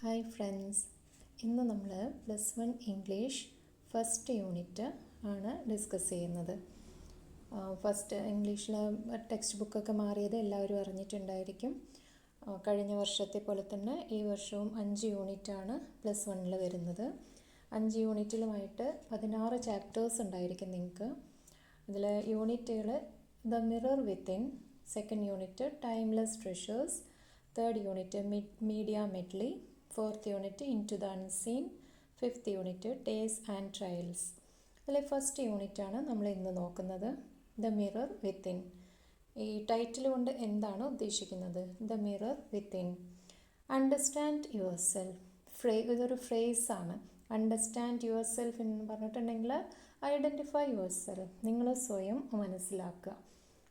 Hi friends, ഇന്ന് നമ്മൾ +1 English first unit ആണ് ഡിസ്കസ് ചെയ്യുന്നത്. ഫസ്റ്റ് ഇംഗ്ലീഷിൽ ടെക്സ്റ്റ് ബുക്കൊക്കെ മാറിയത് എല്ലാവരും അറിഞ്ഞിട്ടുണ്ടായിരിക്കും. കഴിഞ്ഞ വർഷത്തെ പോലെ തന്നെ ഈ വർഷവും 5 യൂണിറ്റാണ് +1 വരുന്നത്. 5 യൂണിറ്റിലുമായിട്ട് 16 ചാപ്റ്റേഴ്സ് ഉണ്ടായിരിക്കും നിങ്ങൾക്ക്. ഇതിൽ യൂണിറ്റുകൾ the mirror within, second unit timeless treasures, third unit media Medley, fourth unit into the unseen, fifth unit days and trials. അതിലെ ഫസ്റ്റ് യൂണിറ്റാണ് നമ്മൾ ഇന്ന് നോക്കുന്നത്, ദ മിറർ വിത്തിൻ. ഈ ടൈറ്റിൽ കൊണ്ട് എന്താണ് ഉദ്ദേശിക്കുന്നത്? The mirror within. Understand your self, ഇതൊരു ഫ്രേസാണ്. അണ്ടർസ്റ്റാൻഡ് യുവർ സെൽഫ് എന്ന് പറഞ്ഞിട്ടുണ്ടെങ്കിൽ ഐഡൻറ്റിഫൈ യുവർ സെൽഫ്, നിങ്ങൾ സ്വയം മനസ്സിലാക്കുക.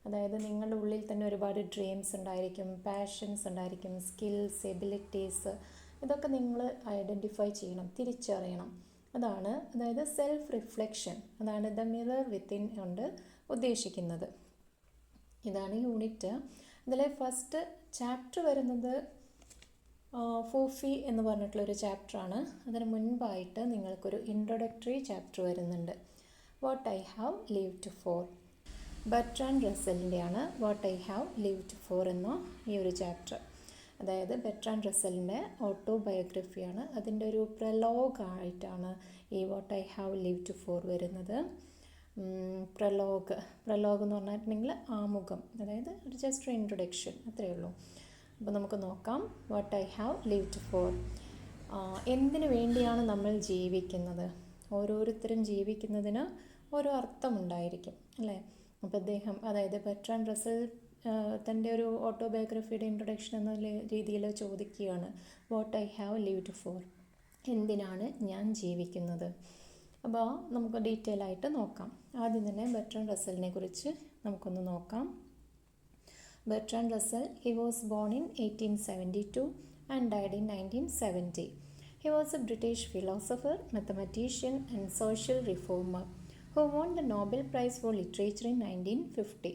അതായത് നിങ്ങളുടെ ഉള്ളിൽ തന്നെ ഒരുപാട് ഡ്രീംസ് ഉണ്ടായിരിക്കും, പാഷൻസ് ഉണ്ടായിരിക്കും, സ്കിൽസ്, എബിലിറ്റീസ്, ഇതൊക്കെ നിങ്ങൾ ഐഡൻറ്റിഫൈ ചെയ്യണം, തിരിച്ചറിയണം. അതായത് സെൽഫ് റിഫ്ലക്ഷൻ, അതാണ് ദ മിറർ വിത്തിൻ കൊണ്ട് ഉദ്ദേശിക്കുന്നത്. ഇതാണ് യൂണിറ്റ്. ഇതിലെ ഫസ്റ്റ് ചാപ്റ്റർ വരുന്നത് ഫോഫി എന്ന് പറഞ്ഞിട്ടുള്ളൊരു ചാപ്റ്ററാണ്. അതിന് മുൻപായിട്ട് നിങ്ങൾക്കൊരു ഇൻട്രൊഡക്ടറി ചാപ്റ്റർ വരുന്നുണ്ട്, what I have lived for. Bertrand റസ്സലിൻ്റെയാണ് what I have lived for എന്ന ഈ ഒരു ചാപ്റ്റർ. അതായത് ബർട്രാൻഡ് റസ്സലിൻ്റെ ഓട്ടോബയോഗ്രഫിയാണ്. അതിൻ്റെ ഒരു പ്രലോഗായിട്ടാണ് ഈ what I have lived for വരുന്നത്. പ്രലോഗ് എന്ന് പറഞ്ഞിട്ടുണ്ടെങ്കിൽ ആമുഖം, അതായത് ഒരു ജസ്റ്റ് ഒരു ഇൻട്രൊഡക്ഷൻ, അത്രയേ ഉള്ളൂ. അപ്പോൾ നമുക്ക് നോക്കാം, what I have lived for. എന്തിനു വേണ്ടിയാണ് നമ്മൾ ജീവിക്കുന്നത്? ഓരോരുത്തരും ജീവിക്കുന്നതിന് ഓരോ അർത്ഥമുണ്ടായിരിക്കും, അല്ലേ? അപ്പോൾ അതായത് ബർട്രാൻഡ് റസ്സൽ തൻ്റെ ഒരു ഓട്ടോബയോഗ്രഫിയുടെ ഇൻട്രൊഡക്ഷൻ എന്ന രീതിയിൽ ചോദിക്കുകയാണ്, what I have lived for, എന്തിനാണ് ഞാൻ ജീവിക്കുന്നത്? അപ്പോൾ നമുക്ക് ഡീറ്റെയിൽ ആയിട്ട് നോക്കാം. ആദ്യം തന്നെ ബർട്രാൻഡ് റസ്സലിനെ കുറിച്ച് നമുക്കൊന്ന് നോക്കാം. Bertrand Russell, he was born in 1872 and died in 1970. He was a British philosopher, mathematician and social reformer who won the Nobel Prize for Literature in 1950.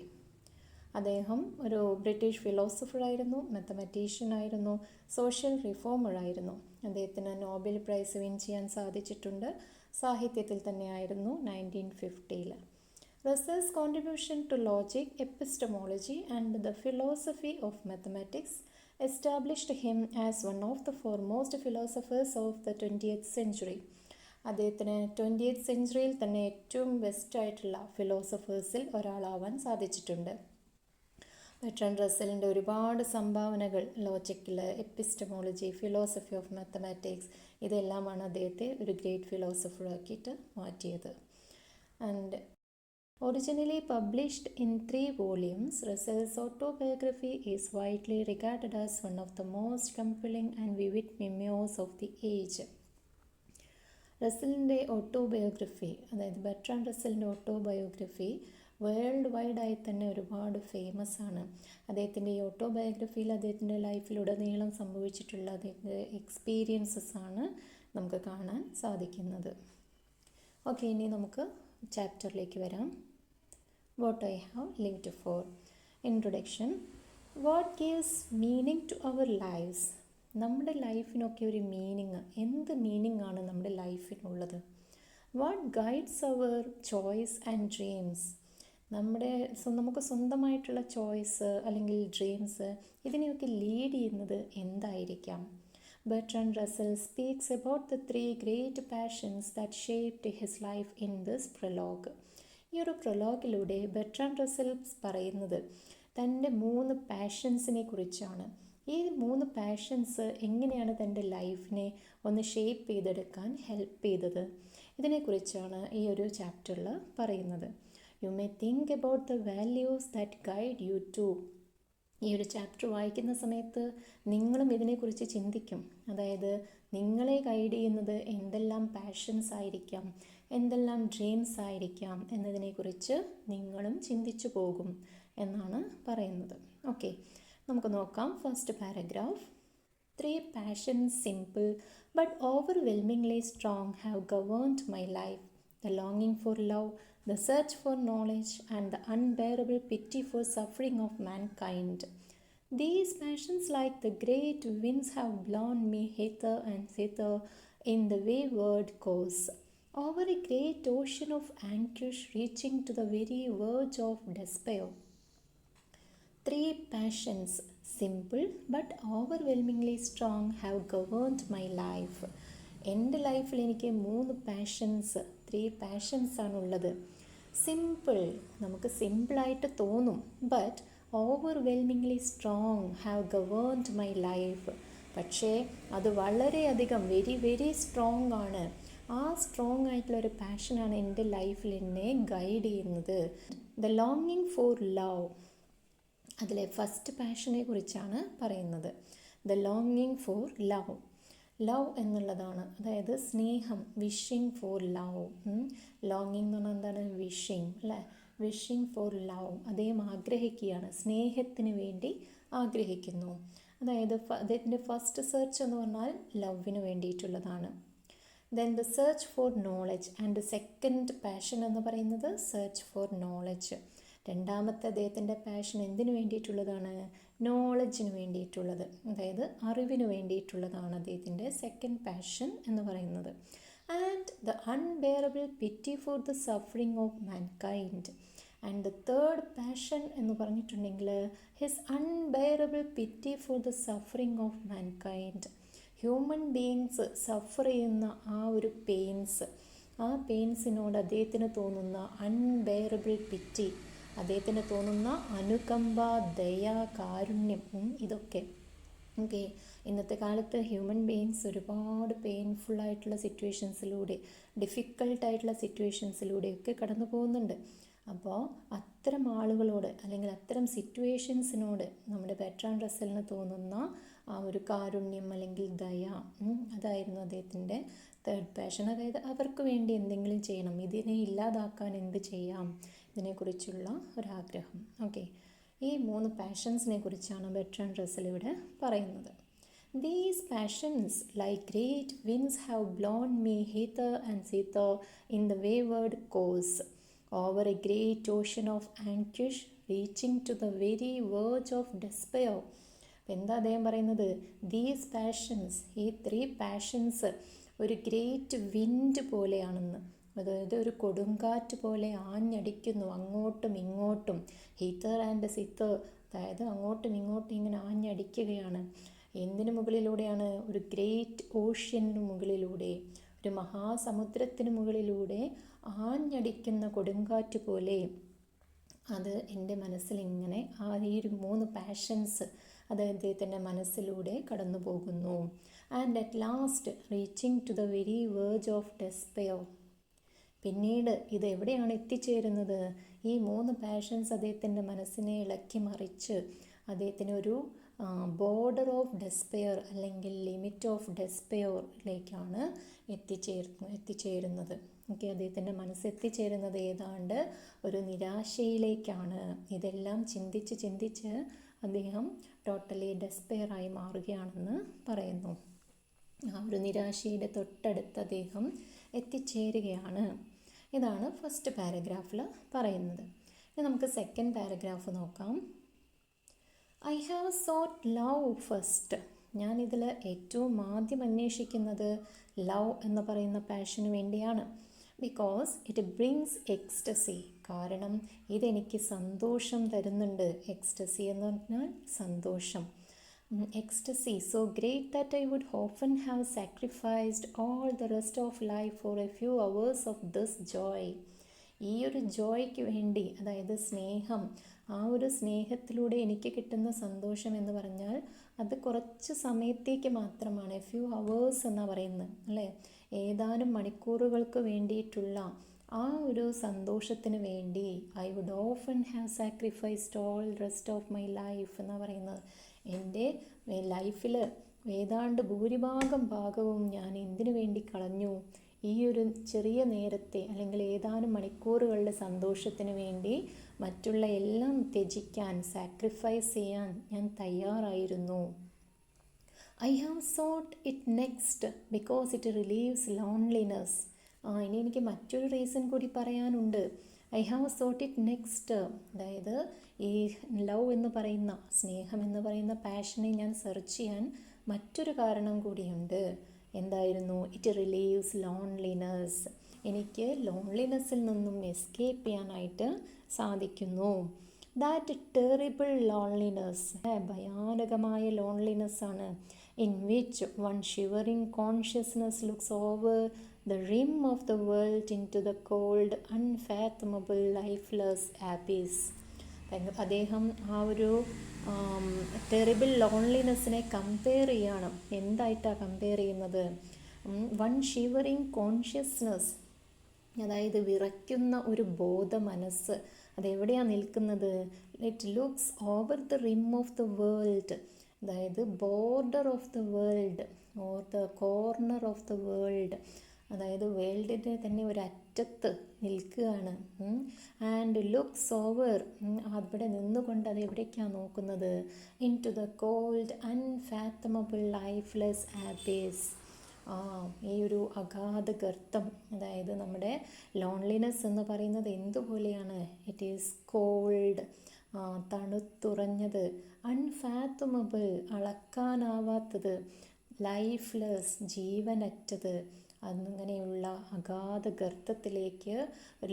അദ്ദേഹം ഒരു ബ്രിട്ടീഷ് ഫിലോസഫറായിരുന്നു, മാത്തമാറ്റീഷ്യൻ ആയിരുന്നു, സോഷ്യൽ റിഫോമറായിരുന്നു. അദ്ദേഹത്തിന് നോബൽ പ്രൈസ് വിൻ ചെയ്യാൻ സാധിച്ചിട്ടുണ്ട്. സാഹിത്യത്തിൽ തന്നെയായിരുന്നു 1950. Russell's contribution to logic, epistemology and the philosophy of mathematics established him as one of the foremost philosophers of the 20th century. അദ്ദേഹത്തിന് 20th സെഞ്ച്വറിയിൽ തന്നെ ഏറ്റവും ബെസ്റ്റായിട്ടുള്ള ഫിലോസഫേഴ്സിൽ ഒരാളാവാൻ സാധിച്ചിട്ടുണ്ട്. ബർട്രാൻഡ് റസ്സലിൻ്റെ ഒരുപാട് സംഭാവനകൾ ലോജിക്കിൽ, എപ്പിസ്റ്റമോളജി, ഫിലോസഫി ഓഫ് മാത്തമാറ്റിക്സ്, ഇതെല്ലാമാണ് അദ്ദേഹത്തെ ഒരു ഗ്രേറ്റ് ഫിലോസഫറാക്കിയിട്ട് മാറ്റിയത്. And originally published in 3 volumes, Russell's autobiography is widely regarded as one of the most compelling and vivid memoirs of the age. റസ്സലിൻ്റെ ഓട്ടോബയോഗ്രഫി, അതായത് ബർട്രാൻഡ് റസ്സലിൻ്റെ ഓട്ടോബയോഗ്രഫി വേൾഡ് വൈഡായി തന്നെ ഒരുപാട് ഫേമസ് ആണ്. അദ്ദേഹത്തിൻ്റെ ഈ ഓട്ടോബയോഗ്രഫിയിൽ അദ്ദേഹത്തിൻ്റെ ലൈഫിലുടനീളം സംഭവിച്ചിട്ടുള്ള അദ്ദേഹത്തിൻ്റെ എക്സ്പീരിയൻസസ് ആണ് നമുക്ക് കാണാൻ സാധിക്കുന്നത്. ഓക്കെ, ഇനി നമുക്ക് ചാപ്റ്ററിലേക്ക് വരാം. What I have lived for. Introduction. What gives meaning to our lives? നമ്മുടെ ലൈഫിനൊക്കെ ഒരു മീനിങ്, എന്ത് മീനിങ് ആണ് നമ്മുടെ ലൈഫിനുള്ളത്? What guides our choice and dreams. നമുക്ക് സ്വന്തമായിട്ടുള്ള ചോയ്സ് അല്ലെങ്കിൽ ഡ്രീംസ്, ഇതിനെയൊക്കെ ലീഡ് ചെയ്യുന്നത് എന്തായിരിക്കാം? Bertrand Russell speaks about the 3 great passions that shaped his life in this prologue. ഈ ഒരു പ്രൊലോഗിലൂടെ ബർട്രാൻഡ് റസ്സൽ പറയുന്നത് തൻ്റെ 3 പാഷൻസിനെ കുറിച്ചാണ്. ഈ 3 പാഷൻസ് എങ്ങനെയാണ് തൻ്റെ ലൈഫിനെ ഒന്ന് ഷേപ്പ് ചെയ്തെടുക്കാൻ ഹെൽപ്പ് ചെയ്തത്, ഇതിനെക്കുറിച്ചാണ് ഈ ഒരു ചാപ്റ്ററിൽ പറയുന്നത്. You may think about the values that guide you to. ഈ ഒരു ചാപ്റ്റർ വായിക്കുന്ന സമയത്ത് നിങ്ങളും ഇതിനെക്കുറിച്ച് ചിന്തിക്കും. അതായത് നിങ്ങളെ ഗൈഡ് ചെയ്യുന്നത് എന്തെല്ലാം പാഷൻസ് ആയിരിക്കാം, എന്തെല്ലാം ഡ്രീംസ് ആയിരിക്കാം എന്നതിനെക്കുറിച്ച് നിങ്ങളും ചിന്തിച്ചു പോകും എന്നാണ് പറയുന്നത്. ഓക്കെ, നമുക്ക് നോക്കാം. First paragraph. 3 passions, simple but overwhelmingly strong, have governed my life. The longing for love, the search for knowledge, and the unbearable pity for suffering of mankind. These passions, like the great winds, have blown me hither and thither in the wayward course, over a great ocean of anguish, reaching to the very verge of despair. Three passions, simple but overwhelmingly strong, have governed my life. എൻ്റെ ലൈഫിൽ എനിക്ക് 3 passions, 3 passions ആണുള്ളത്. Simple, നമുക്ക് സിമ്പിളായിട്ട് തോന്നും. But overwhelmingly strong, have governed my life. പക്ഷേ അത് വളരെയധികം വെരി വെരി സ്ട്രോങ് ആണ്. ആ സ്ട്രോങ് ആയിട്ടുള്ളൊരു പാഷനാണ് എൻ്റെ ലൈഫിൽ എന്നെ ഗൈഡ് ചെയ്യുന്നത്. ദ ലോങ്ങിങ് ഫോർ ലവ്, അതിലെ ഫസ്റ്റ് പാഷനെ കുറിച്ചാണ് പറയുന്നത്. ദ ലോങ്ങിങ് ഫോർ ലവ്, ലവ് എന്നുള്ളതാണ്, അതായത് സ്നേഹം. വിഷിങ് ഫോർ ലവ്, ലോങ്ങിങ് എന്ന് പറഞ്ഞാൽ എന്താണ്? വിഷിങ് അല്ലേ? വിഷിങ് ഫോർ ലവ്, അദ്ദേഹം ആഗ്രഹിക്കുകയാണ്, സ്നേഹത്തിന് വേണ്ടി ആഗ്രഹിക്കുന്നു. അതായത് അദ്ദേഹത്തിൻ്റെ ഫസ്റ്റ് സെർച്ച് എന്ന് പറഞ്ഞാൽ ലവിന് വേണ്ടിയിട്ടുള്ളതാണ്. Then the search for knowledge, and second passion എന്ന് പറയുന്നത് സെർച്ച് ഫോർ നോളജ്. രണ്ടാമത്തെ അദ്ദേഹത്തിൻ്റെ പാഷൻ എന്തിനു വേണ്ടിയിട്ടുള്ളതാണ്? നോളജിന് വേണ്ടിയിട്ടുള്ളത്, അതായത് അറിവിന് വേണ്ടിയിട്ടുള്ളതാണ് അദ്ദേഹത്തിൻ്റെ സെക്കൻഡ് പാഷൻ എന്ന് പറയുന്നത്. And the unbearable pity for the suffering of mankind. And the third passion എന്ന് പറഞ്ഞിട്ടുണ്ടെങ്കിൽ his unbearable pity for the suffering of mankind. Human beings suffer ചെയ്യുന്ന ആ ഒരു പെയിൻസ്, ആ പെയിൻസിനോട് അദ്ദേഹത്തിന് തോന്നുന്ന അൺബെയറബിൾ പിറ്റി, അദ്ദേഹത്തിന് തോന്നുന്ന അനുകമ്പ, ദയ, കാരുണ്യം, ഇതൊക്കെ. ഓക്കെ, ഇന്നത്തെ കാലത്ത് ഹ്യൂമൻ ബീയിങ്സ് ഒരുപാട് പെയിൻഫുള്ളായിട്ടുള്ള സിറ്റുവേഷൻസിലൂടെ, ഡിഫിക്കൾട്ടായിട്ടുള്ള സിറ്റുവേഷൻസിലൂടെയൊക്കെ കടന്നു പോകുന്നുണ്ട്. അപ്പോൾ അത്തരം ആളുകളോട് അല്ലെങ്കിൽ അത്തരം സിറ്റുവേഷൻസിനോട് നമ്മുടെ ബെർട്രാൻഡ് റസ്സലിന് തോന്നുന്ന ആ ഒരു കാരുണ്യം അല്ലെങ്കിൽ ദയ, അതായിരുന്നു അദ്ദേഹത്തിൻ്റെ തേർഡ് പാഷൻ. അതായത് അവർക്ക് വേണ്ടി എന്തെങ്കിലും ചെയ്യണം, ഇതിനെ ഇല്ലാതാക്കാൻ എന്ത് ചെയ്യാം, ഇതിനെക്കുറിച്ചുള്ള ഒരാഗ്രഹം. ഓക്കെ, ഈ 3 പാഷൻസിനെ കുറിച്ചാണ് ബെർട്രാൻഡ് റസ്സൽ ഇവിടെ പറയുന്നത്. These passions, like great winds, have blown me hither and thither in the wayward course, over a great ocean of anguish, reaching to the very verge of despair. എന്താ അദ്ദേഹം പറയുന്നത്? These passions, ഈ 3 passions ഒരു great wind പോലെയാണെന്ന്. അതായത് ഒരു കൊടുങ്കാറ്റ് പോലെ ആഞ്ഞടിക്കുന്നു അങ്ങോട്ടും ഇങ്ങോട്ടും. ഹിതർ ആൻഡ് സിത്തർ, അതായത് അങ്ങോട്ടും ഇങ്ങോട്ടും ഇങ്ങനെ ആഞ്ഞടിക്കുകയാണ്. എന്തിനു മുകളിലൂടെയാണ്? ഒരു ഗ്രേറ്റ് ഓഷ്യന് മുകളിലൂടെ, ഒരു മഹാസമുദ്രത്തിന് മുകളിലൂടെ ആഞ്ഞടിക്കുന്ന കൊടുങ്കാറ്റ് പോലെ. അത് എൻ്റെ മനസ്സിലിങ്ങനെ ഈ ഒരു 3 പാഷൻസ് അത് അദ്ദേഹത്തിൻ്റെ മനസ്സിലൂടെ കടന്നു പോകുന്നു. And at last reaching to the very verge of despair. പിന്നീട് ഇത് എവിടെയാണ് എത്തിച്ചേരുന്നത്? ഈ 3 പാഷൻസ് അദ്ദേഹത്തിൻ്റെ മനസ്സിനെ ഇളക്കി മറിച്ച് അദ്ദേഹത്തിന് ഒരു ബോർഡർ ഓഫ് ഡെസ്പെയർ അല്ലെങ്കിൽ ലിമിറ്റ് ഓഫ് ഡെസ്പെയറിലേക്കാണ് എത്തിച്ചേരുന്നത്. ഓക്കെ, അദ്ദേഹത്തിൻ്റെ മനസ്സ് എത്തിച്ചേരുന്നത് ഏതാണ്ട് ഒരു നിരാശയിലേക്കാണ്. ഇതെല്ലാം ചിന്തിച്ച് അദ്ദേഹം ടോട്ടലി ഡെസ്പെയറായി മാറുകയാണെന്ന് പറയുന്നു. ആ ഒരു നിരാശയുടെ തൊട്ടടുത്ത് അദ്ദേഹം എത്തിച്ചേരുകയാണ്. ഇതാണ് ഫസ്റ്റ് പാരഗ്രാഫിൽ പറയുന്നത്. ഇനി നമുക്ക് സെക്കൻഡ് പാരഗ്രാഫ് നോക്കാം. I have sought love first. ഞാനിതിൽ ഏറ്റവും ആദ്യം അന്വേഷിക്കുന്നത് ലവ് എന്ന് പറയുന്ന പാഷന് വേണ്ടിയാണ്. Because it brings ecstasy. കാരണം ഇതെനിക്ക് സന്തോഷം തരുന്നുണ്ട്. എക്സ്റ്റസി എന്ന് പറഞ്ഞാൽ സന്തോഷം. Ecstasy so great that I would often have sacrificed all the rest of life for a few hours of this joy. ഈ ഒരു ജോയ്ക്ക് വേണ്ടി, അതായത് സ്നേഹം, ആ ഒരു സ്നേഹത്തിലൂടെ എനിക്ക് കിട്ടുന്ന സന്തോഷം എന്ന് പറഞ്ഞാൽ അത് കുറച്ച് സമയത്തേക്ക് മാത്രമാണ്. എ ഫ്യൂ അവേഴ്സ് എന്നാണ് പറയുന്നത് അല്ലേ? ഏതാനും മണിക്കൂറുകൾക്ക് വേണ്ടിയിട്ടുള്ള ആ ഒരു സന്തോഷത്തിന് വേണ്ടി I would often have sacrificed all rest of my life എന്നാണ് പറയുന്നത്. എൻ്റെ ലൈഫിൽ ഏതാണ്ട് ഭൂരിഭാഗം ഭാഗവും ഞാൻ എന്തിനു വേണ്ടി കളഞ്ഞു? ഈ ഒരു ചെറിയ നേരത്തെ അല്ലെങ്കിൽ ഏതാനും മണിക്കൂറുകളുടെ സന്തോഷത്തിന് വേണ്ടി മറ്റുള്ള എല്ലാം ത്യജിക്കാൻ, സാക്രിഫൈസ് ചെയ്യാൻ ഞാൻ തയ്യാറായിരുന്നു. I have sought it next because it relieves loneliness. ഇനി എനിക്ക് മറ്റൊരു റീസൺ കൂടി പറയാനുണ്ട്. I have sought it next. അതായത് ഈ ലവ് എന്ന് പറയുന്ന, സ്നേഹം എന്ന് പറയുന്ന പാഷനെ ഞാൻ സെർച്ച് ചെയ്യാൻ മറ്റൊരു കാരണം കൂടിയുണ്ട്. എന്തായിരുന്നു? It relieves loneliness. എനിക്ക് ലോൺലിനെസ്സിൽ നിന്നും എസ്കേപ്പ് ചെയ്യാനായിട്ട് സാധിക്കുന്നു. ദാറ്റ് ടെറിബിൾ ലോൺലിനെസ്, ഭയാനകമായ ലോൺലിനെസ്സാണ്. In which one shivering consciousness looks over the rim of the world into the cold, unfathomable, lifeless abyss. അദ്ദേഹം ആ ഒരു ടെറിബിൾ ലോൺലിനെസ്സിനെ കമ്പയർ ചെയ്യണം. എന്തായിട്ടാണ് കമ്പയർ ചെയ്യുന്നത്? വൺ ഷിവറിങ് കോൺഷ്യസ്നെസ്, അതായത് വിറയ്ക്കുന്ന ഒരു ബോധ മനസ്സ്. അതെവിടെയാണ് നിൽക്കുന്നത്? It looks over the rim of the world, അതായത് border of the world or the corner of the world, അതായത് വേൾഡിൻ്റെ തന്നെ ഒരു അറ്റത്ത് നിൽക്കുകയാണ്. ആൻഡ് ലുക്സ് ഓവർ, അവിടെ നിന്നുകൊണ്ട് അത് എവിടേക്കാണ് നോക്കുന്നത്? Into the cold unfathomable lifeless abyss. ഈ ഒരു അഗാധ ഗർത്തം, അതായത് നമ്മുടെ ലോൺലിനെസ് എന്ന് പറയുന്നത് എന്തുപോലെയാണ്? ഇറ്റ് ഈസ് കോൾഡ്, തണുത്തുറഞ്ഞത്, അൺഫാത്തമബിൾ, അളക്കാനാവാത്തത്, ലൈഫ്ലെസ്, ജീവനറ്റത്. അങ്ങനെയുള്ള അഗാധ ഗർത്തത്തിലേക്ക്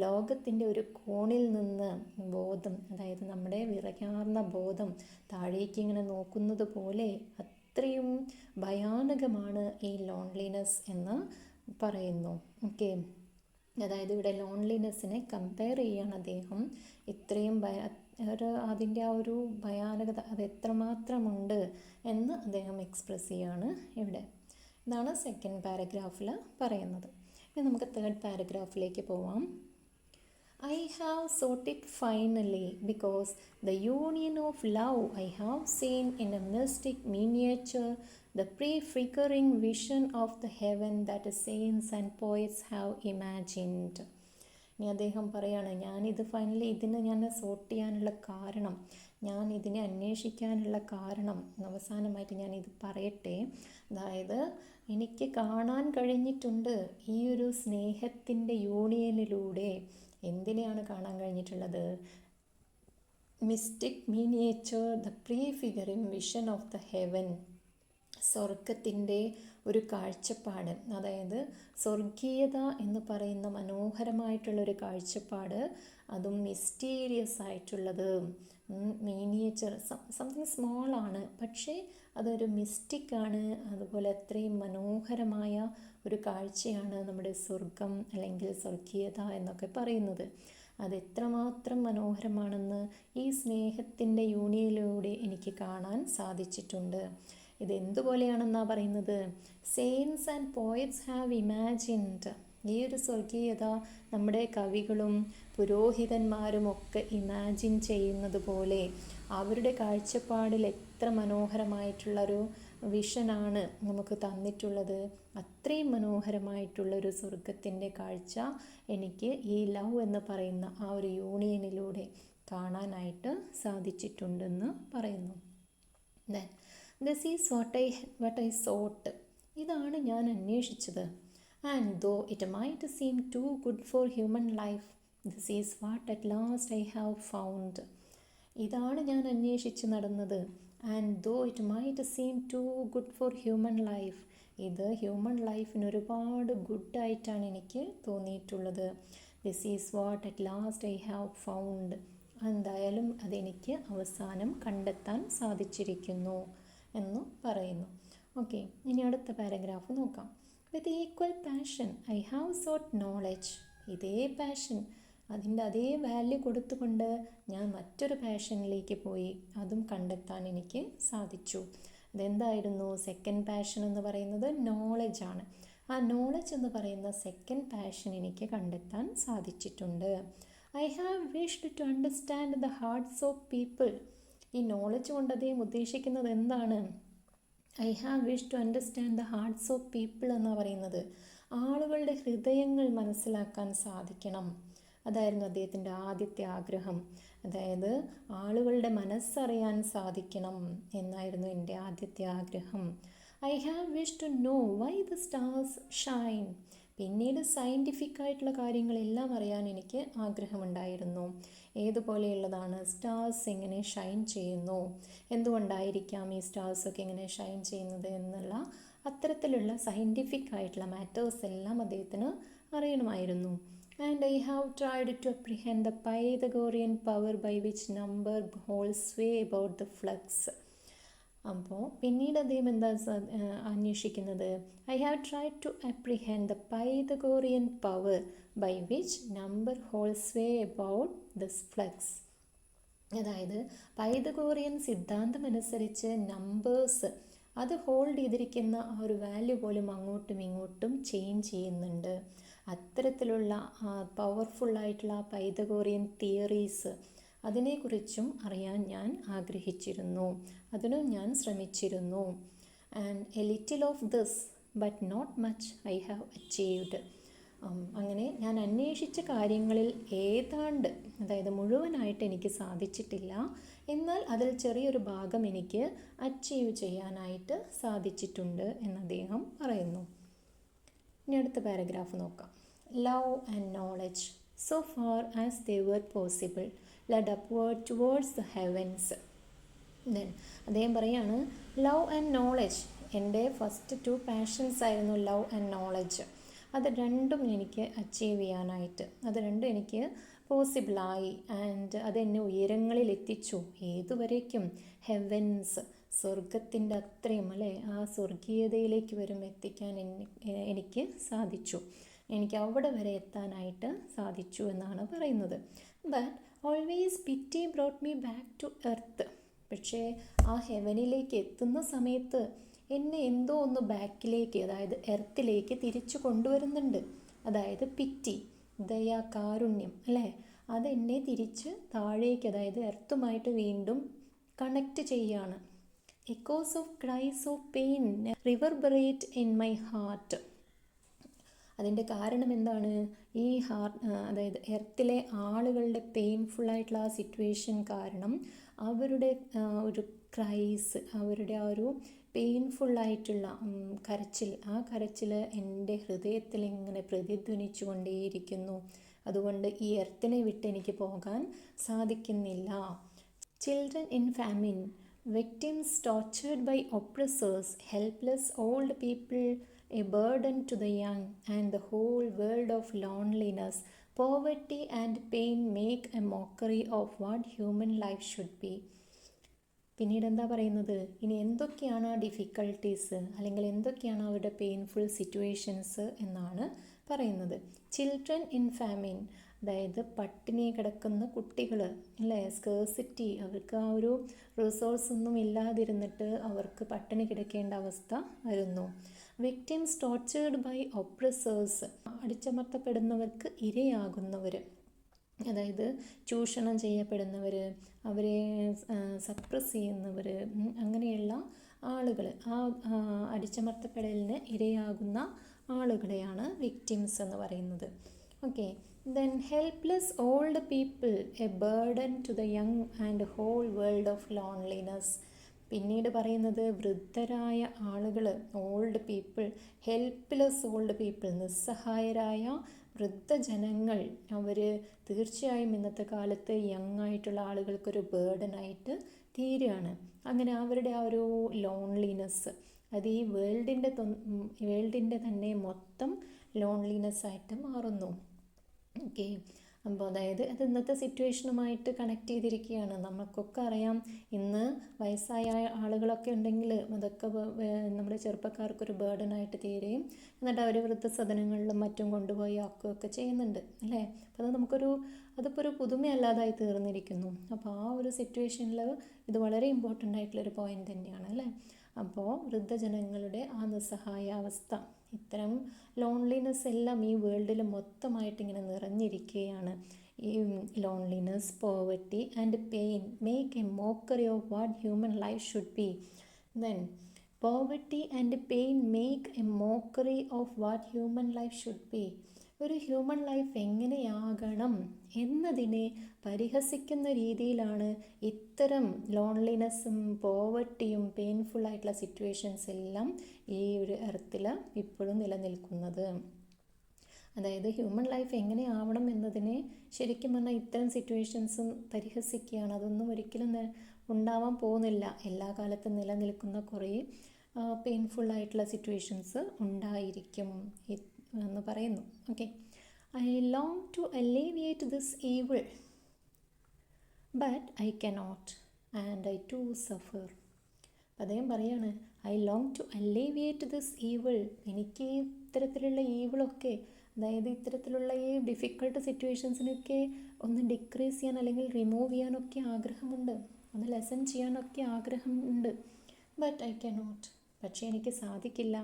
ലോകത്തിൻ്റെ ഒരു കോണിൽ നിന്ന് ബോധം, അതായത് നമ്മുടെ വിറയാർന്ന ബോധം താഴേക്ക് ഇങ്ങനെ നോക്കുന്നത് പോലെ അത്രയും ഭയാനകമാണ് ഈ ലോൺലിനെസ് എന്ന് പറയുന്നു. ഓക്കെ, അതായത് ഇവിടെ ലോൺലിനെസ്സിനെ കമ്പയർ ചെയ്യാണ് അദ്ദേഹം. ഇത്രയും അതിൻ്റെ ആ ഒരു ഭയാനകത അത് എത്രമാത്രമുണ്ട് എന്ന് അദ്ദേഹം എക്സ്പ്രസ് ചെയ്യാണ് ഇവിടെ. ഇതാണ് സെക്കൻഡ് പാരഗ്രാഫിൽ പറയുന്നത്. ഇനി നമുക്ക് തേർഡ് പാരഗ്രാഫിലേക്ക് പോവാം. I have sought it finally because the union of love I have seen in a mystic miniature, the prefiguring vision of the heaven that saints and poets have imagined. ഇനി അദ്ദേഹം പറയാണ്, ഞാനിത് finally ഇതിനെ ഞാൻ sort ചെയ്യാനുള്ള കാരണം, ഞാൻ ഇതിനെ അന്വേഷിക്കാനുള്ള കാരണം, അവസാനമായിട്ട് ഞാനിത് പറയട്ടെ. അതായത് എനിക്ക് കാണാൻ കഴിഞ്ഞിട്ടുണ്ട് ഈ ഒരു സ്നേഹത്തിൻ്റെ യൂണിയനിലൂടെ. എന്തിനെയാണ് കാണാൻ കഴിഞ്ഞിട്ടുള്ളത്? Mystic miniature, the prefiguring vision of the heaven, സ്വർഗത്തിൻ്റെ ഒരു കാഴ്ചപ്പാട്. അതായത് സ്വർഗീയത എന്ന് പറയുന്ന മനോഹരമായിട്ടുള്ളൊരു കാഴ്ചപ്പാട്, അതും മിസ്റ്റീരിയസ് ആയിട്ടുള്ളത്. മിനിയേച്ചർ സംതിങ് സ്മോളാണ്, പക്ഷേ അതൊരു മിസ്റ്റിക്കാണ്. അതുപോലെ അത്രയും മനോഹരമായ ഒരു കാഴ്ചയാണ് നമ്മുടെ സ്വർഗം അല്ലെങ്കിൽ സ്വർഗീയത എന്നൊക്കെ പറയുന്നത്. അതെത്രമാത്രം മനോഹരമാണെന്ന് ഈ സ്നേഹത്തിൻ്റെ യൂണിയനിലൂടെ എനിക്ക് കാണാൻ സാധിച്ചിട്ടുണ്ട്. ഇതെന്തുപോലെയാണെന്നാണ് പറയുന്നത്? Saints and poets have imagined. ഈ ഒരു സ്വർഗീയത നമ്മുടെ കവികളും പുരോഹിതന്മാരും ഒക്കെ ഇമാജിൻ ചെയ്യുന്നത് പോലെ അവരുടെ കാഴ്ചപ്പാടിൽ എത്ര മനോഹരമായിട്ടുള്ളൊരു വിഷനാണ് നമുക്ക് തന്നിട്ടുള്ളത്. അത്രയും മനോഹരമായിട്ടുള്ളൊരു സ്വർഗത്തിൻ്റെ കാഴ്ച എനിക്ക് ഈ ലവ് എന്ന് പറയുന്ന ആ ഒരു യൂണിയനിലൂടെ കാണാനായിട്ട് സാധിച്ചിട്ടുണ്ടെന്ന് പറയുന്നു. Then this is what I sought. ഇതാണ് ഞാൻ അന്വേഷിച്ചത്. And though it might seem too good for human life, this is what at last I have found. ഇതാണ് ഞാൻ അന്വേഷിച്ച് നടന്നത്. And though it might seem too good for human life, ഇത് human ലൈഫിന് ഒരുപാട് ഗുഡായിട്ടാണ് എനിക്ക് തോന്നിയിട്ടുള്ളത്. This is what at last I have found, എന്തായാലും അതെനിക്ക് അവസാനം കണ്ടെത്താൻ സാധിച്ചിരിക്കുന്നു എന്ന് പറയുന്നു. ഓക്കെ, ഇനി അടുത്ത പാരഗ്രാഫ് നോക്കാം. With equal passion I have sought knowledge. ഇതേ പാഷൻ, അതിൻ്റെ അതേ വാല്യൂ കൊടുത്തുകൊണ്ട് ഞാൻ മറ്റൊരു പാഷനിലേക്ക് പോയി, അതും കണ്ടെത്താൻ എനിക്ക് സാധിച്ചു. അതെന്തായിരുന്നു? സെക്കൻഡ് പാഷൻ എന്ന് പറയുന്നത് നോളജാണ്. ആ നോളജ് എന്ന് പറയുന്ന സെക്കൻഡ് പാഷൻ എനിക്ക് കണ്ടെത്താൻ സാധിച്ചിട്ടുണ്ട്. I have wished to understand the hearts of people. ഈ നോളജ് കൊണ്ട് അദ്ദേഹം ഉദ്ദേശിക്കുന്നത് എന്താണ്? I have wish to understand the hearts of people എന്നാണ് പറയുന്നത്. ആളുകളുടെ ഹൃദയങ്ങൾ മനസ്സിലാക്കാൻ സാധിക്കണം. അതായിരുന്നു അദ്ദേഹത്തിൻ്റെ ആദ്യത്തെ ആഗ്രഹം. അതായത് ആളുകളുടെ മനസ്സറിയാൻ സാധിക്കണം എന്നായിരുന്നു എൻ്റെ ആദ്യത്തെ ആഗ്രഹം. I have wish to know why the stars shine പിന്നീട് സയൻറ്റിഫിക് ആയിട്ടുള്ള കാര്യങ്ങളെല്ലാം അറിയാൻ എനിക്ക് ആഗ്രഹമുണ്ടായിരുന്നു. ഏതുപോലെയുള്ളതാണ് സ്റ്റാർസ്, എങ്ങനെ ഷൈൻ ചെയ്യുന്നു, എന്തുകൊണ്ടായിരിക്കാം ഈ സ്റ്റാർസൊക്കെ എങ്ങനെ ഷൈൻ ചെയ്യുന്നത് എന്നുള്ള അത്തരത്തിലുള്ള സയൻറ്റിഫിക് ആയിട്ടുള്ള മാറ്റേഴ്സ് എല്ലാം അദ്ദേഹത്തിന് അറിയണമായിരുന്നു. And I have tried to apprehend the Pythagorean power by which number holds sway about the flux. അപ്പോൾ പിന്നീട് അദ്ദേഹം എന്താ അന്വേഷിക്കുന്നത്? I have tried to apprehend the Pythagorean power by which number holds sway about this flux. അതായത് Pythagorean സിദ്ധാന്തം അനുസരിച്ച് numbers അത് hold ചെയ്തിരിക്കുന്ന ആ ഒരു വാല്യൂ പോലും അങ്ങോട്ടും ഇങ്ങോട്ടും ചേഞ്ച് ചെയ്യുന്നുണ്ട്. അത്തരത്തിലുള്ള പവർഫുള്ളായിട്ടുള്ള പൈതഗോറിയൻ തിയറീസ് അതിനെക്കുറിച്ചും അറിയാൻ ഞാൻ ആഗ്രഹിച്ചിരുന്നു. അതിനും ഞാൻ ശ്രമിച്ചിരുന്നു. And a little of this but not much I have achieved. അങ്ങനെ ഞാൻ അന്വേഷിച്ച കാര്യങ്ങളിൽ ഏതാണ്ട്, അതായത് മുഴുവനായിട്ട് എനിക്ക് സാധിച്ചിട്ടില്ല, എന്നാൽ അതിൽ ചെറിയൊരു ഭാഗം എനിക്ക് അച്ചീവ് ചെയ്യാനായിട്ട് സാധിച്ചിട്ടുണ്ട് എന്ന് അദ്ദേഹം പറയുന്നു. ഇനി അടുത്ത പാരഗ്രാഫ് നോക്കാം. Love and knowledge so far as they were possible led upward towards the heavens. Then അദ്ദേഹം പറയാണ് ലവ് ആൻഡ് നോളജ്, എൻ്റെ ഫസ്റ്റ് 2 പാഷൻസ് ആയിരുന്നു ലവ് ആൻഡ് നോളജ്. അത് രണ്ടും എനിക്ക് അച്ചീവ് ചെയ്യാനായിട്ട്, അത് രണ്ടും എനിക്ക് പോസിബിളായി. ആൻഡ് അതെന്നെ ഉയരങ്ങളിൽ എത്തിച്ചു. ഏതുവരേക്കും? ഹെവൻസ്, സ്വർഗത്തിൻ്റെ അത്രയും അല്ലേ, ആ സ്വർഗീയതയിലേക്ക് വരും എത്തിക്കാൻ എനിക്ക് സാധിച്ചു. എനിക്ക് അവിടെ വരെ എത്താനായിട്ട് സാധിച്ചു എന്നാണ് പറയുന്നത്. But always pity brought me back to earth. പക്ഷേ ആ ഹെവനിലേക്ക് എത്തുന്ന സമയത്ത് എന്നെ എന്തോ ഒന്ന് ബാക്കിലേക്ക്, അതായത് എർത്തിലേക്ക് തിരിച്ചു കൊണ്ടുവരുന്നുണ്ട്. അതായത് പിറ്റി, ദയ, കാരുണ്യം അല്ലേ, അതെന്നെ തിരിച്ച് താഴേക്ക്, അതായത് എർത്തുമായിട്ട് വീണ്ടും കണക്റ്റ് ചെയ്യാണ്. Echoes of cries of pain reverberate in my heart. അതിൻ്റെ കാരണം എന്താണ്? ഈ അതായത് എർത്തിലെ ആളുകളുടെ പെയിൻഫുള്ളായിട്ടുള്ള ആ സിറ്റുവേഷൻ കാരണം അവരുടെ ഒരു ക്രൈസ്, അവരുടെ ആ ഒരു പെയിൻഫുള്ളായിട്ടുള്ള കരച്ചിൽ, ആ കരച്ചിൽ എൻ്റെ ഹൃദയത്തിൽ ഇങ്ങനെ പ്രതിധ്വനിച്ചു കൊണ്ടേയിരിക്കുന്നു. അതുകൊണ്ട് ഈ എർത്തിനെ വിട്ട് എനിക്ക് പോകാൻ സാധിക്കുന്നില്ല. Children in famine, victims tortured by oppressors, helpless old people, a burden to the young, and the whole world of loneliness, poverty and pain make a mockery of what human life should be. പിന്നീട് എന്താ പറയുന്നത്? ഇനി എന്തൊക്കെയാണ് ആ difficulties, അല്ലെങ്കിൽ എന്തൊക്കെയാണ് അവരുടെ painful situations എന്നാണ് പറയുന്നത്. ചിൽഡ്രൻ ഇൻ ഫാമിൻ, അതായത് പട്ടിണി കിടക്കുന്ന കുട്ടികൾ അല്ലേ, സ്കേഴ്സിറ്റി, അവർക്ക് ആ ഒരു റിസോഴ്സ് ഒന്നും ഇല്ലാതിരുന്നിട്ട് അവർക്ക് പട്ടിണി കിടക്കേണ്ട അവസ്ഥ വരുന്നു. വിക്ടിംസ് ടോർച്ചേർഡ് ബൈ ഒപ്രസേഴ്സ്, അടിച്ചമർത്തപ്പെടുന്നവർക്ക് ഇരയാകുന്നവർ, അതായത് ചൂഷണം ചെയ്യപ്പെടുന്നവർ, അവരെ സപ്രസ് ചെയ്യുന്നവർ, അങ്ങനെയുള്ള ആളുകൾ, ആ അടിച്ചമർത്തപ്പെടലിന് ഇരയാകുന്ന ആളുകളെയാണ് വിക്ടിംസ് എന്ന് പറയുന്നത്. Okay. Then helpless old people, a burden to the young and whole world of loneliness. പിന്നീട് പറയുന്നത് വൃദ്ധരായ ആളുകൾ, old people, helpless old people, നിസ്സഹായരായ വൃദ്ധജനങ്ങൾ, അവർ തീർച്ചയായും ഇന്നത്തെ കാലത്ത് യങ് ആയിട്ടുള്ള ആളുകൾക്കൊരു ബേർഡനായിട്ട് തീരുകയാണ്. അങ്ങനെ അവരുടെ ആ ഒരു ലോൺലിനെസ്, അത് ഈ വേൾഡിൻ്റെ തന്നെ മൊത്തം ലോൺലിനെസ് ആയിട്ട് മാറുന്നു. ഓക്കെ. അപ്പോൾ അതായത് അത് ഇന്നത്തെ സിറ്റുവേഷനുമായിട്ട് കണക്ട് ചെയ്തിരിക്കുകയാണ്. നമുക്കൊക്കെ അറിയാം, ഇന്ന് വയസ്സായ ആളുകളൊക്കെ ഉണ്ടെങ്കിൽ അതൊക്കെ നമ്മുടെ ചെറുപ്പക്കാർക്കൊരു ബേർഡനായിട്ട് തീരുകയും എന്നിട്ട് അവർ വൃദ്ധസദനങ്ങളിലും മറ്റും കൊണ്ടുപോയി ആക്കുകയൊക്കെ ചെയ്യുന്നുണ്ട് അല്ലേ. അപ്പോൾ അത് അതിപ്പോൾ ഒരു പുതുമയല്ലാതായി തീർന്നിരിക്കുന്നു. അപ്പോൾ ആ ഒരു സിറ്റുവേഷനിൽ ഇത് വളരെ ഇമ്പോർട്ടൻ്റ് ആയിട്ടുള്ളൊരു പോയിൻ്റ് തന്നെയാണ് അല്ലേ. അപ്പോൾ വൃദ്ധജനങ്ങളുടെ ആ നിസ്സഹായാവസ്ഥ, ഇത്തരം ലോൺലിനെസ് എല്ലാം ഈ വേൾഡിൽ മൊത്തമായിട്ട് ഇങ്ങനെ നിറഞ്ഞിരിക്കുകയാണ്. ഈ loneliness, poverty and pain make A mockery of what human life should be. Then poverty and pain make A mockery of what human life should be. ഒരു ഹ്യൂമൻ ലൈഫ് എങ്ങനെയാകണം എന്നതിനെ പരിഹസിക്കുന്ന രീതിയിലാണ് ഇത്തരം ലോൺലിനെസ്സും പോവർട്ടിയും പെയിൻഫുള്ളായിട്ടുള്ള സിറ്റുവേഷൻസ് എല്ലാം ഈ ഒരു എർത്തിൽ ഇപ്പോഴും നിലനിൽക്കുന്നത്. അതായത് ഹ്യൂമൻ ലൈഫ് എങ്ങനെ ആവണം എന്നതിനെ ശരിക്കും പറഞ്ഞാൽ ഇത്തരം സിറ്റുവേഷൻസും പരിഹസിക്കുകയാണ്. അതൊന്നും ഒരിക്കലും ഉണ്ടാവാൻ പോകുന്നില്ല. എല്ലാ കാലത്തും നിലനിൽക്കുന്ന കുറേ പെയിൻഫുള്ളായിട്ടുള്ള സിറ്റുവേഷൻസ് ഉണ്ടായിരിക്കും എന്ന് പറയുന്നു. Okay, I long to alleviate this evil but I cannot and I too suffer. അദ്ദേഹം പറയാണ്, I long to alleviate this evil. എനിക്ക് ഇത്തരത്തിലുള്ള ഈവിളൊക്കെ, അതായത് ഇത്തരത്തിലുള്ള ഈ ഡിഫിക്കൾട്ട് സിറ്റുവേഷൻസിനൊക്കെ ഒന്ന് ഡിക്രീസ് ചെയ്യാൻ അല്ലെങ്കിൽ റിമൂവ് ചെയ്യാനൊക്കെ ആഗ്രഹമുണ്ട്, ഒന്ന് ലെസൺ ചെയ്യാനൊക്കെ ആഗ്രഹമുണ്ട്. ബട്ട് ഐ കനോട്ട്, പക്ഷേ എനിക്ക് സാധിക്കില്ല.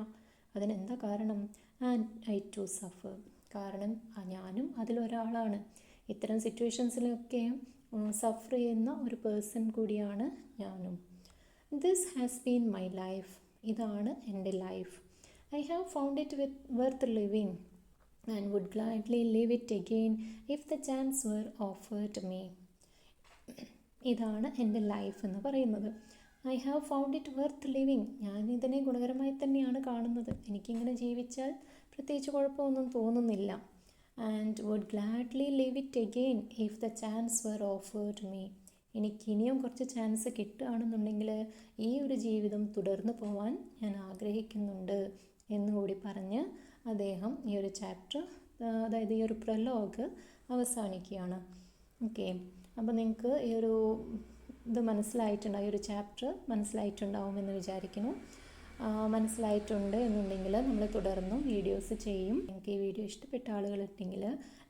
അതിനെന്താ കാരണം? ആൻഡ് ഐ ടു സഫർ, കാരണം ഞാനും അതിലൊരാളാണ്. ഇത്തരം സിറ്റുവേഷൻസിലൊക്കെ സഫർ ചെയ്യുന്ന ഒരു പേഴ്സൺ കൂടിയാണ് ഞാനും. This has been my life, ഇതാണ് എൻ്റെ life. I have found it worth living and would gladly live it again if the chance were offered me. ഇതാണ് എൻ്റെ ലൈഫ് എന്ന് പറയുന്നത്. I have found it worth living, ഞാൻ ഇതിനെ ഗുണകരമായി തന്നെയാണ് കാണുന്നത്. എനിക്കിങ്ങനെ ജീവിച്ചാൽ പ്രത്യേകിച്ച് കുഴപ്പമൊന്നും തോന്നുന്നില്ല. And would gladly live it again if the chance were offered me. എനിക്കിനിയും കുറച്ച് ചാൻസ് കിട്ടുകയാണെന്നുണ്ടെങ്കിൽ ഈ ഒരു ജീവിതം തുടർന്നു പോവാൻ ഞാൻ ആഗ്രഹിക്കുന്നുണ്ട് എന്നുകൂടി പറഞ്ഞ് അദ്ദേഹം ഈ ഒരു ചാപ്റ്റർ, അതായത് ഈ ഒരു പ്രലോഗ് അവസാനിക്കുകയാണ്. ഓക്കെ, അപ്പോൾ നിങ്ങൾക്ക് ഈ ഒരു ഇത് മനസ്സിലായിട്ടുണ്ടാവും, ഈ ഒരു ചാപ്റ്റർ മനസ്സിലായിട്ടുണ്ടാവുമെന്ന് വിചാരിക്കുന്നു. മനസ്സിലായിട്ടുണ്ട് എന്നുണ്ടെങ്കിൽ നമ്മൾ തുടർന്നും വീഡിയോസ് ചെയ്യും. നിങ്ങൾക്ക് ഈ വീഡിയോ ഇഷ്ടപ്പെട്ട ആളുകളുണ്ടെങ്കിൽ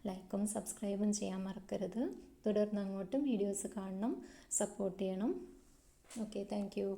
ലൈക്കും സബ്സ്ക്രൈബും ചെയ്യാൻ മറക്കരുത്. തുടർന്ന് അങ്ങോട്ടും വീഡിയോസ് കാണണം, സപ്പോർട്ട് ചെയ്യണം. Okay, thank you.